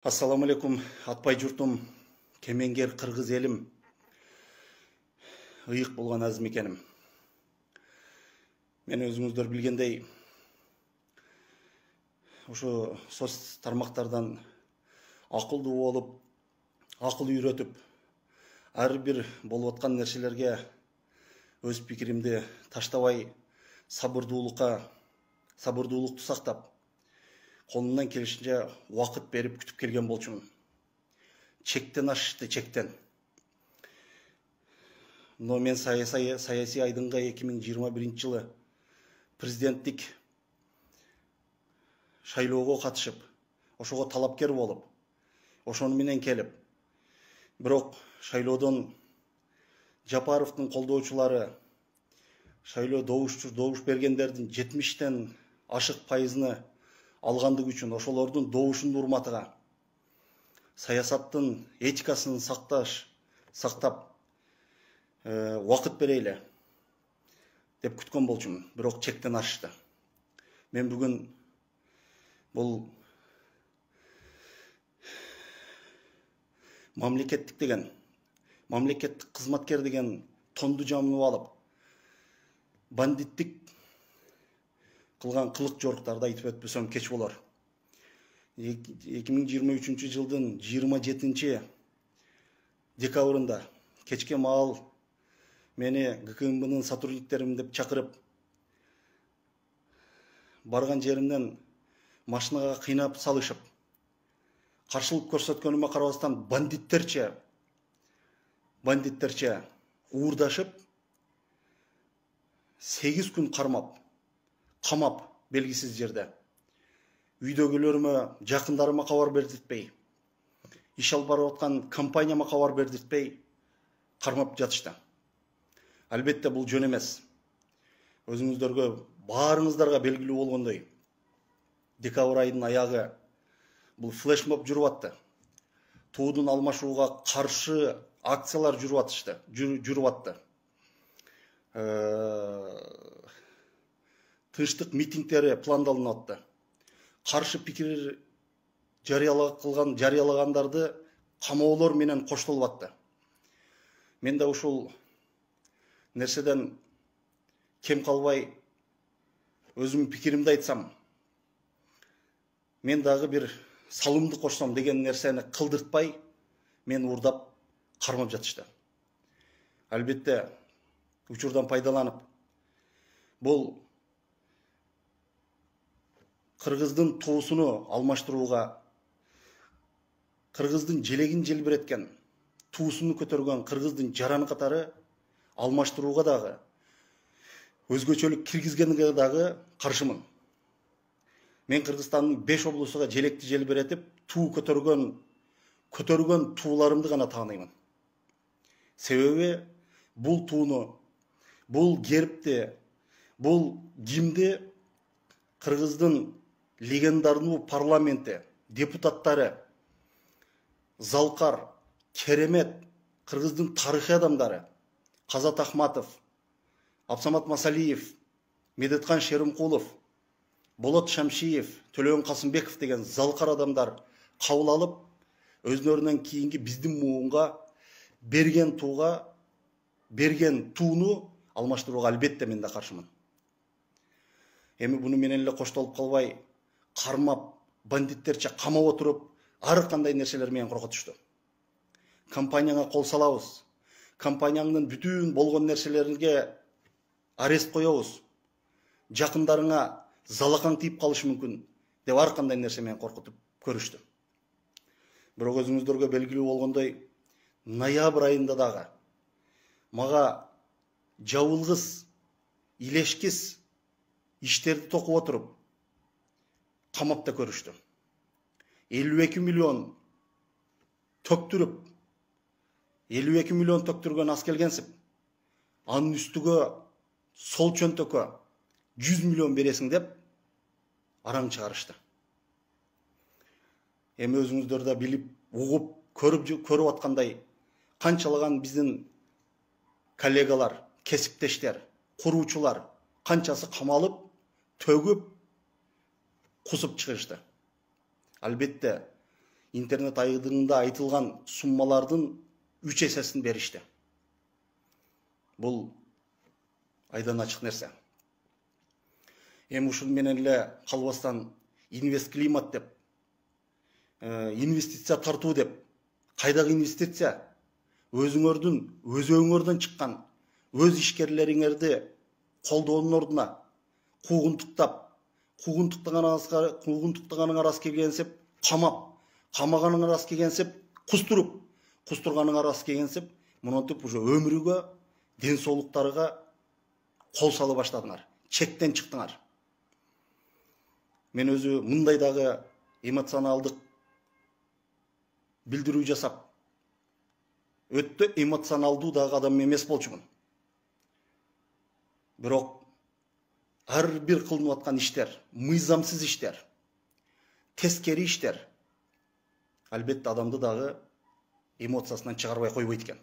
Ассаламу алейкум, атпай жұртым, кемеңгер қырғыз елім, ыйық болған азым екенім. Мен өзіңіздер білгендей, ошо соц тармақтардан ақылды болып, ақыл үйретіп, әрбір болып атқан нәрселерге өз пікірімді таштабай, сабырдуулықты сақтап, қолымнан келішінше уақыт беріп күтіп келген болчумун. Чектен ашты, чектен. Но мен саяси айдынға 2021 жылы президенттік шайлоого катышып, ошого талапкер болуп, ошону менен келип, бирок шайлоодон Жапаровдун колдоочулары шайлоо добуш бергендердин 70тен ашык пайызыны алгандыгы үчүн ошолордун добушун урматыга саясаттын этикасын сактап убакыт берейле деп күткөн болчумун. Бирок чектен ашты. Мен бүгүн бул мамлекеттик кызматкер деген тонду жамынып алып, бандиттик кылган кылык жоруктарды айтып өтпөсөм кеч болор. 2023 жылдын 27 декабрында кечке маал мени ГКМБнын сотрудниктерим деп чакырып, барган жеримден машинага кыйнап салышып, каршылык көрсөткөнүмө карабастан бандиттерче уурдашып, 8 күн камап белгисиз жерде. Үйдөгүлөрүмө, жакындарыма кабар бердиртпей, иш алып барып аткан компанияма кабар бердиртпей кармап жатышты. Албетте бул жөн эмес. Өзүңүздөргө, баарыңыздарга белгилүү болгондой, декабрь айдын аягы бул флешмоб жүрүп атты. Туудун алмашууга каршы акциялар жүрүп атты. Тынчтык митингдери пландалынып атты. Каршы пикир жарыялагандарды камоолор менен коштолуп атты. Мен да ушул нерседен кем калбай өзүмдүн пикиримди айтсам, мен дагы бир салымды кошсом деген нерсени кылдыртпай мен уурдап кармап жатышты. Албетте учурдан пайдаланып, бул кыргыздын туусуну алмаштырууга, кыргыздын желегин желбиреткен, туусуну көтөргөн кыргыздын жараны катары алмаштырууга дагы, өзгөчөлүк киргизгенге дагы каршымын. Мен Кыргызстандын 5 облусуга желекти желбиретип, туу көтөргөн тууларымды гана тааныймын. Себеби бул тууну, бул гербти, бул гимди Кыргыздын легендарный парламенти, депутаттары, Залкар, Керемет, Кыргыздын тарыхый адамдары, Казат Ахматов, Абсамат Масалиев, Медеткан Шеримкулов, Болот Шамшиев, Төлөгөн Касымбеков деген залкар адамдар кабыл алып, өзүнөрүнөн кийинки биздин муунга берген тууну алмаштырууга албетте мен да каршымын. Эми буну менен эле коштолуп калбай, кармап, бандиттерче камап отуруп, ар кандай нерселер менен коркутушту. Компанияңа кол салабыз, компанияңдын бүтүн болгон нерселеринге арест коебуз, жакындарыңа залакаң тийип калышы мүмкүн деп ар кандай нерсе менен коркутуп көрүштү. Бирок өзүңүздөргө белгилүү болгондой, ноябрь айында дагы мага жабылгыс, илешкис иштерди токуп отуруп камап да көрүштү. 52 миллион төктүрүп, 52 миллион төктүргөн ас келгенсип, анын үстүгө сол чөнтөккө 100 миллион бересиң деп араң чыгарышты. Эми өзүңүздөр да билип, угуп, көрүп аткандай, канчалаган биздин коллегалар, кесиптештер, куруучулар канчасы камалып, төгүп, кусуп чыгышты. Албетте интернет айдыңында айтылған суммалардың 3 есесін беришти. Бұл айдан ачык нерсе. Эми ушул менен эле калбастан инвест климат деп, инвестиция тартуу деп, кайдагы инвестиция? Өзүңөрдүн, өз өңөрдөн чыккан, өз ишкерлериңерди колдоонун ордуна куугунтуктаганыңар раз келгенсеп камап, камаганыңар раз келгенсеп кустуруп, кустурганыңар раз келгенсеп монтип уже өмүрүгө, ден соолуктарыга кол сала баштадыңар, чектен чыктыңар. Мен өзү мындай дагы эмоционалдык билдирүү жасап, өтө эмоционалдуу дагы адам эмес болчумун. Бирок ар бир кылынып аткан иштер, мыйзамсыз иштер, тескери иштер албетте адамды дагы эмоциясынан чыгарбай койбойт экен.